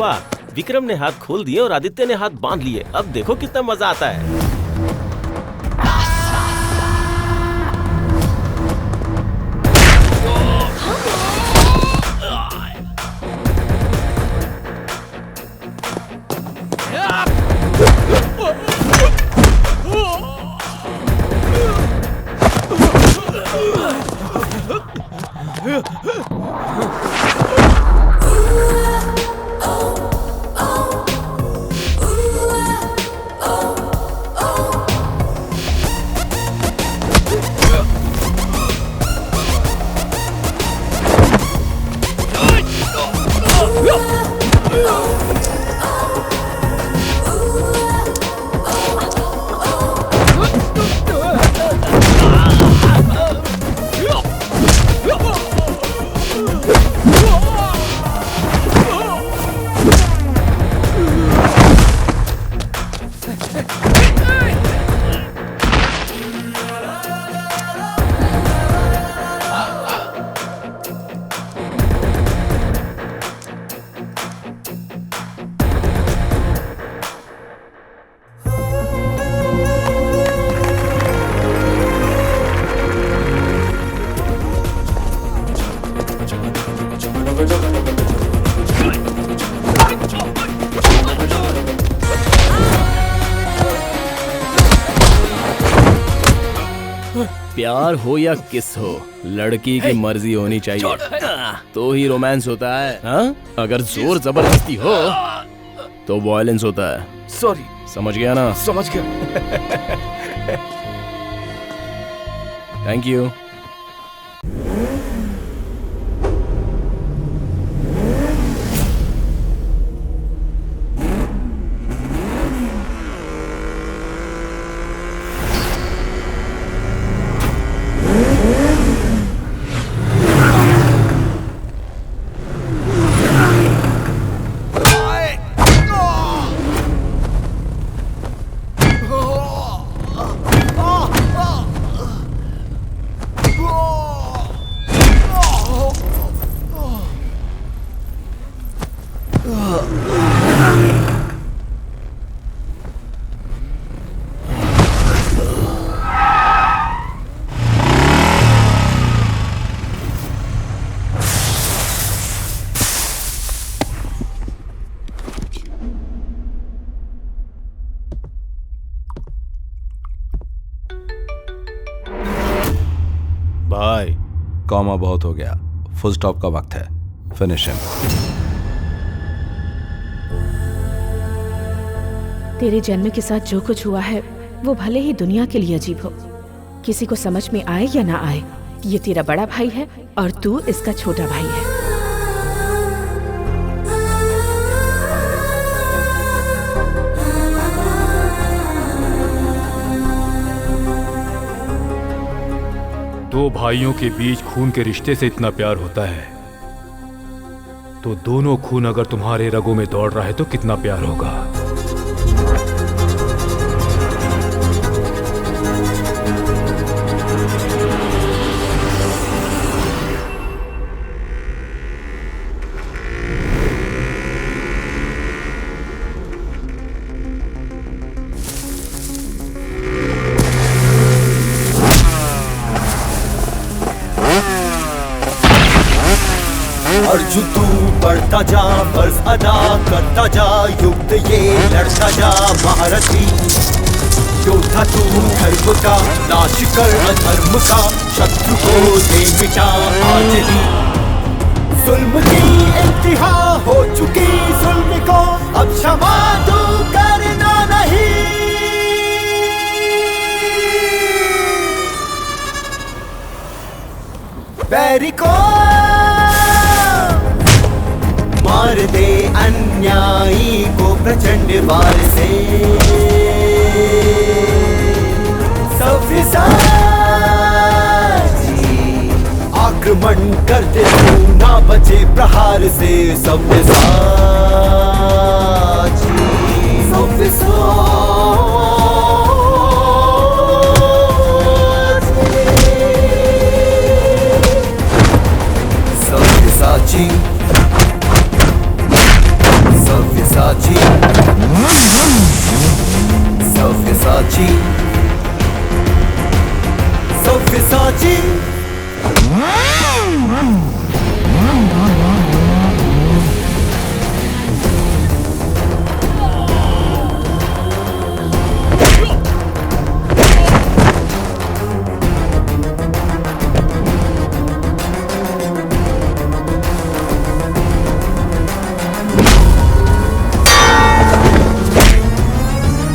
वाह, विक्रम ने हाथ खोल दिए और आदित्य ने हाथ बांध लिए। अब देखो कितना मजा आता है। प्यार हो या किस हो, लड़की की मर्जी होनी चाहिए तो ही रोमांस होता है। हाँ? अगर जोर जबरदस्ती हो तो वायलेंस होता है। सॉरी। समझ गया ना? समझ गया। Thank you. भाई कॉमा बहुत हो गया, फुल स्टॉप का वक्त है। Finish him. तेरे जन्म के साथ जो कुछ हुआ है वो भले ही दुनिया के लिए अजीब हो, किसी को समझ में आए या ना आए, ये तेरा बड़ा भाई है और तू इसका छोटा भाई है। दो भाइयों के बीच खून के रिश्ते से इतना प्यार होता है तो दोनों खून अगर तुम्हारे रगों में दौड़ रहा है तो कितना प्यार होगा। अर्जुन तू बढ़ता जा, फर्ज अदा करता जा, युद्ध ये लड़ता जा महारथी। योद्धा तू धर्म का नाश कर अधर्म का, शत्रु को दे मिटा आज ही। जुल्म की इंतहा हो चुकी, जुल्म को अब क्षमा तू करना नहीं। बैरी को मार दे, अन्यायी को प्रचंड वार से। सव्यसाची आक्रमण कर दे तू, ना बचे प्रहार से। सव्यसाची सव्यसाची Safyasachi, Safyasachi.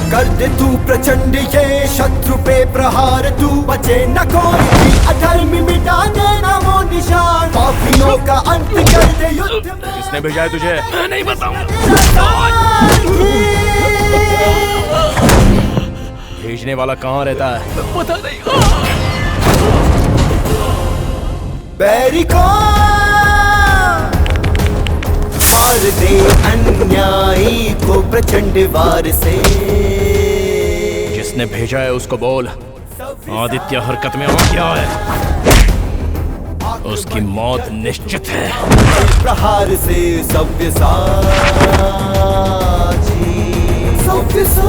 कर दे तू प्रचंड ये शत्रु पे प्रहार, तू बचे न कोई भी, अधर्म मिटाने नामो निशान, पापियों का अंत कर दे युद्ध में। किसने भेजा है तुझे? मैं नहीं बताऊंगा। भेजने वाला कहाँ रहता है? पता नहीं। बैरी को मार दे अन्यायी को प्रचंड वार से। जिसने भेजा है उसको बोल, आदित्य हरकत में आ गया है, उसकी मौत निश्चित है। प्रहार से सव्यसाची, सव्यसाची,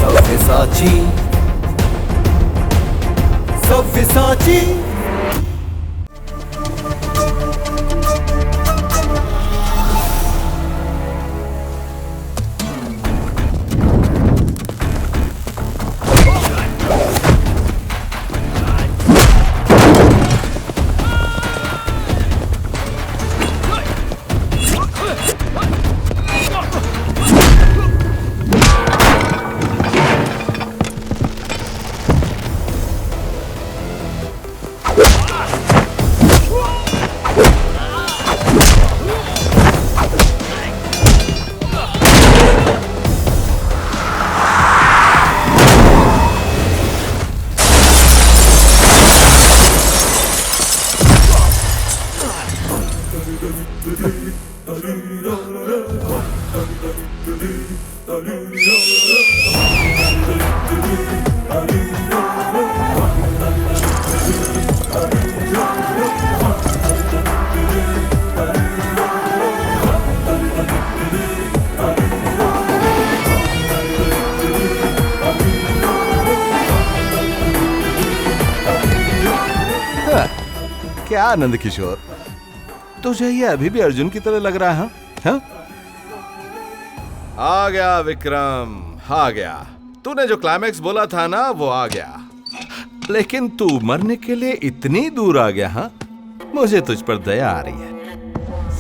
सव्यसाची, सव्यसाची। क्या आनंद किशोर, तुझे ये अभी भी अर्जुन की तरह लग रहा है? हाँ? आ गया विक्रम, आ गया। तूने जो क्लाइमैक्स बोला था ना वो आ गया, लेकिन तू मरने के लिए इतनी दूर आ गया। हाँ, मुझे तुझ पर दया आ रही है।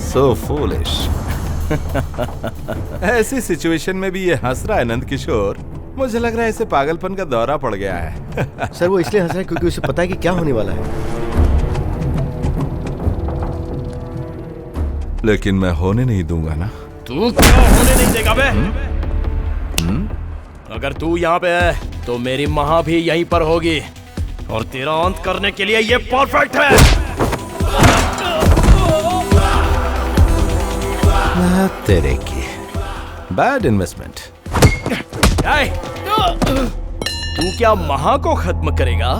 सो फूलिश। ऐसी सिचुएशन में भी ये हंस रहा है नंद किशोर। मुझे लग रहा है इसे पागलपन का दौरा पड़ गया है। सर वो इसलिए हंस रहा है क्योंकि उसे पता है कि क्या होने वाला है। लेकिन मैं होने नहीं दूंगा ना। तू क्या होने नहीं देगा बे? अगर तू यहाँ पे है तो मेरी माँ भी यहीं पर होगी, और तेरा अंत करने के लिए ये परफेक्ट है। तेरे की बैड इन्वेस्टमेंट। तू क्या माँ को खत्म करेगा?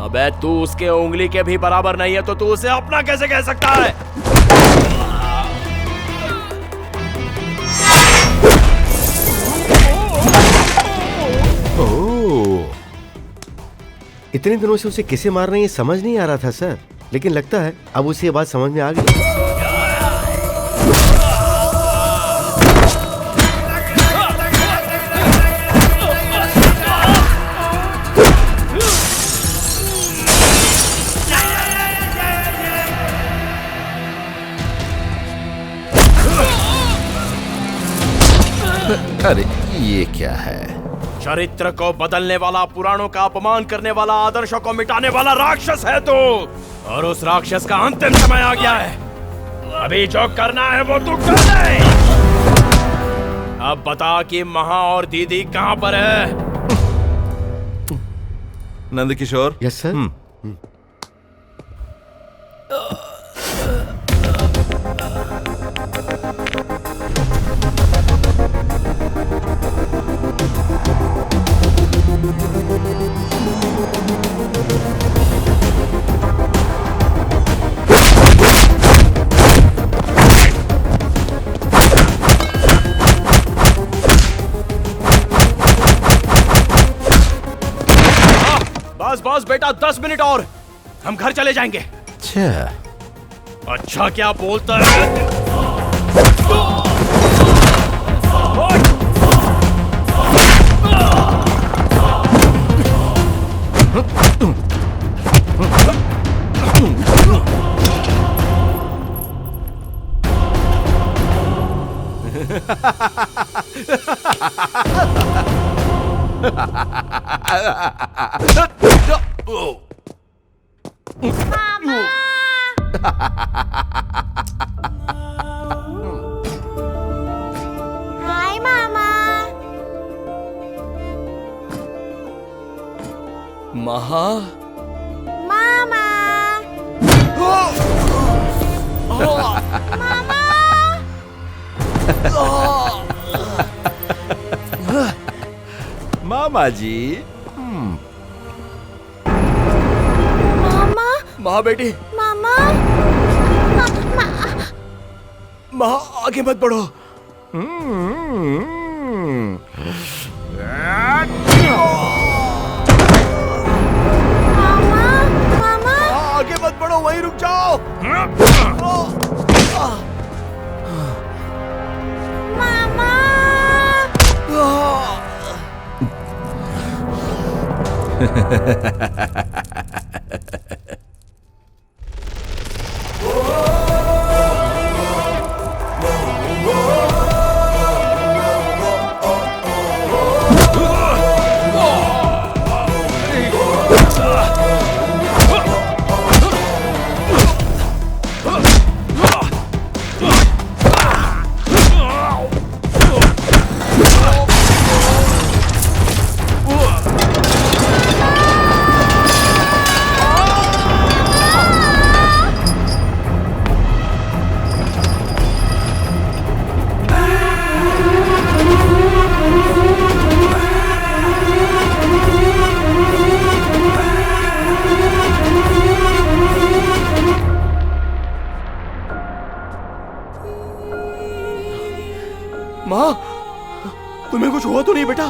अबे तू उसके उंगली के भी बराबर नहीं है तो तू उसे अपना कैसे कह सकता है? इतने दिनों से उसे किसे मार रहे हैं ये समझ नहीं आ रहा था सर, लेकिन लगता है अब उसे ये बात समझ में आ गई। अरे ये क्या है? चरित्र को बदलने वाला, पुराणों का अपमान करने वाला, आदर्शों को मिटाने वाला राक्षस है तू, और उस राक्षस का अंतिम समय आ गया है। अभी जो करना है वो तू कर ले। अब बता कि महा और दीदी कहाँ पर है? नंद किशोर। Yes sir. बेटा 10 मिनट और हम घर चले जाएंगे। अच्छा, अच्छा क्या बोलता है? हाय मामा। महा मामा। मामा जी। मामा। महा बेटी, मामा। महा आगे मत बढ़ो। मामा। मामा। आगे मत बढ़ो, वहीं रुक जाओ। मामा। माँ, तुम्हें कुछ हुआ तो नहीं बेटा?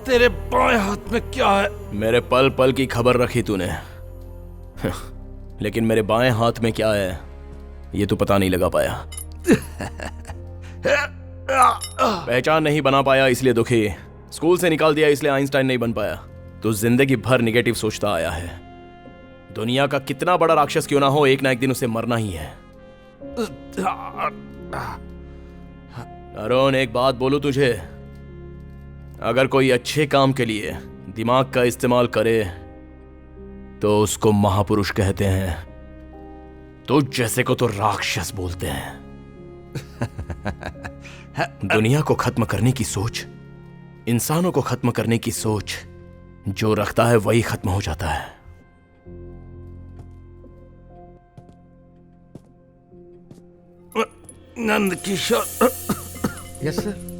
तेरे बाएं हाथ में क्या है? मेरे पल पल की खबर रखी तूने, लेकिन मेरे बाएं हाथ में क्या है ये तू पता नहीं लगा पाया। पहचान नहीं बना पाया इसलिए दुखी, स्कूल से निकाल दिया इसलिए आइंस्टाइन नहीं बन पाया। तू जिंदगी भर निगेटिव सोचता आया है। दुनिया का कितना बड़ा राक्षस क्यों ना हो, एक ना एक दिन उसे मरना ही है। अरुण, एक बात बोलूं तुझे, अगर कोई अच्छे काम के लिए दिमाग का इस्तेमाल करे तो उसको महापुरुष कहते हैं, तो जैसे को तो राक्षस बोलते हैं। दुनिया को खत्म करने की सोच, इंसानों को खत्म करने की सोच, जो रखता है वही खत्म हो जाता है। नंद किशोर। Yes sir.